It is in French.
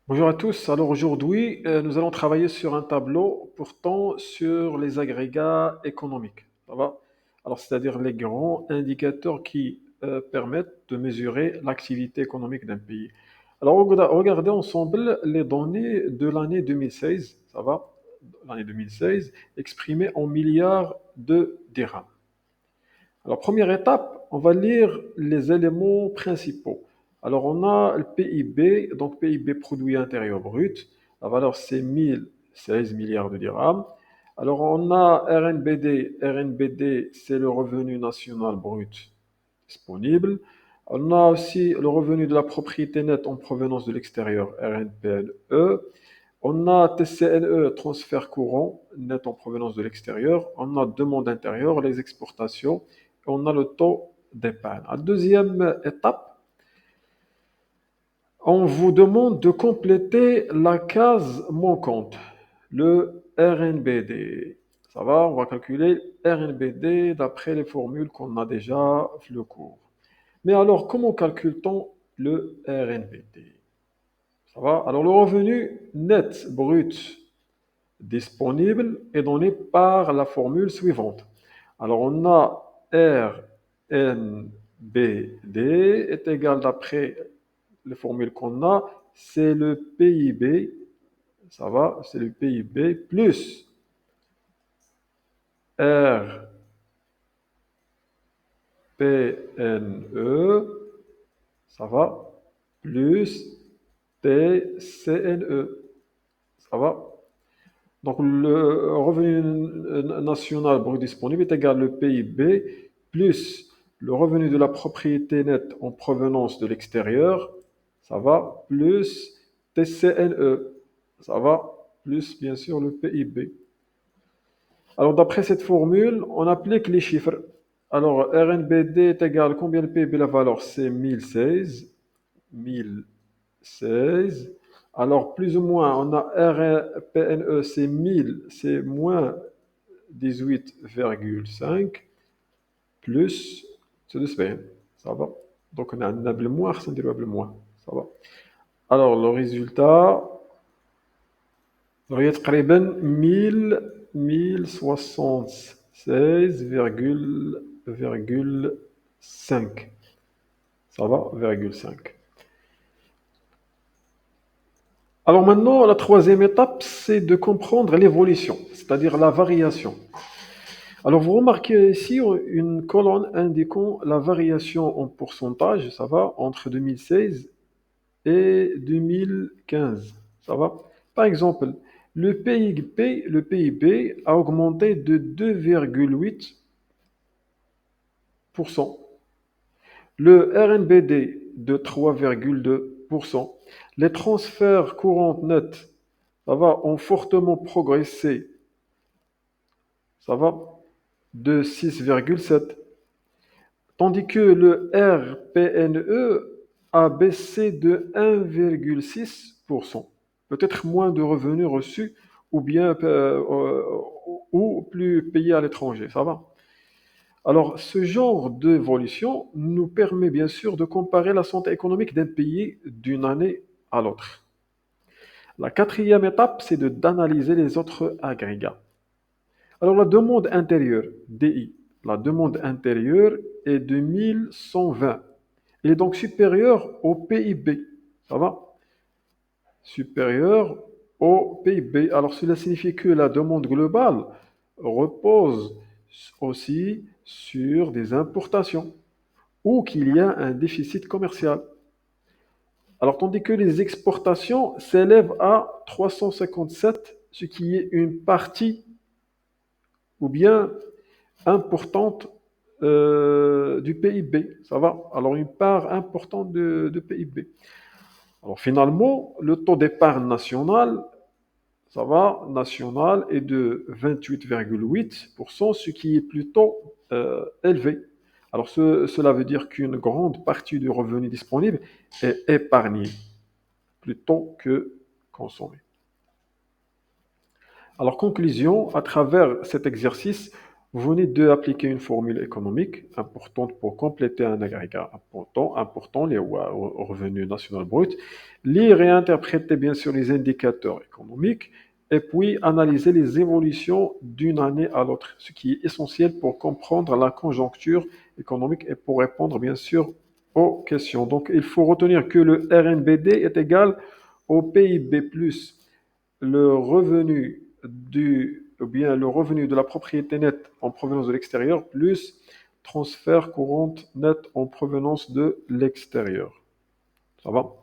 Bonjour à tous. Alors aujourd'hui, nous allons travailler sur un tableau portant sur les agrégats économiques. Ça va? Alors, c'est-à-dire les grands indicateurs qui permettent de mesurer l'activité économique d'un pays. Alors, regardez ensemble les données de l'année 2016. Ça va? L'année 2016, exprimées en milliards de dirhams. Alors, première étape, on va lire les éléments principaux. Alors, on a le PIB, donc PIB produit intérieur brut. La valeur, c'est 1016 milliards de dirhams. Alors, on a RNBD. RNBD, c'est le revenu national brut disponible. On a aussi le revenu de la propriété nette en provenance de l'extérieur, RNPNE. On a TCNE, transfert courant net en provenance de l'extérieur. On a demande intérieure, les exportations. Et on a le taux d'épargne. La deuxième étape, on vous demande de compléter la case manquante, le RNBD. Ça va, on va calculer RNBD d'après les formules qu'on a déjà fait le cours. Mais alors, comment calcule-t-on le RNBD? Ça va? Alors, le revenu net brut disponible est donné par la formule suivante. Alors, on a RNBD est égal, d'après les formules qu'on a, c'est le PIB, ça va, c'est le PIB plus RPNE, ça va, plus TCNE, ça va. Donc, le revenu national brut disponible est égal au PIB plus le revenu de la propriété nette en provenance de l'extérieur, ça va, plus TCNE, ça va, plus bien sûr le PIB. Alors, d'après cette formule, on applique les chiffres. Alors, RNBD est égal à combien de PIB? La valeur, c'est 1016. 1016. Alors, plus ou moins, on a RPNE, c'est 1000, c'est moins 18,5, plus, c'est de Spain, ça va. Donc, on a un able moins, c'est un moins, ça va. Alors, le résultat, il y a تقريبا 1076,5. Ça va, 5. Alors maintenant, la troisième étape, c'est de comprendre l'évolution, c'est-à-dire la variation. Alors vous remarquez ici une colonne indiquant la variation en pourcentage, ça va, entre 2016 et 2015, ça va. Par exemple, le PIB a augmenté de 2,8%, le RNBD de 3,2%, les transferts courants nets, ça va, ont fortement progressé, ça va, de 6,7%. Tandis que le RPNE a baissé de 1,6%. Peut-être moins de revenus reçus ou bien ou plus payés à l'étranger, ça va. Alors, ce genre d'évolution nous permet bien sûr de comparer la santé économique d'un pays d'une année à l'autre. La quatrième étape, c'est d'analyser les autres agrégats. Alors, la demande intérieure, DI, la demande intérieure est de 1120. Elle est donc supérieure au PIB. Ça va? Supérieure au PIB. Alors, cela signifie que la demande globale repose aussi sur des importations ou qu'il y a un déficit commercial. Alors, tandis que les exportations s'élèvent à 357, ce qui est une partie ou bien importante du PIB. Ça va? Alors, une part importante de PIB. Alors, finalement, le taux d'épargne national, ça va, national, est de 28,8%, ce qui est plutôt élevé. Alors, cela veut dire qu'une grande partie du revenu disponible est épargnée plutôt que consommée. Alors, conclusion, à travers cet exercice, Vous venez d'appliquer une formule économique importante pour compléter un agrégat important lié au revenu national brut. Lire et interpréter bien sûr les indicateurs économiques et puis analyser les évolutions d'une année à l'autre, ce qui est essentiel pour comprendre la conjoncture économique et pour répondre bien sûr aux questions. Donc il faut retenir que le RNBD est égal au PIB plus le revenu ou bien le revenu de la propriété nette en provenance de l'extérieur plus transfert courant net en provenance de l'extérieur. Ça va?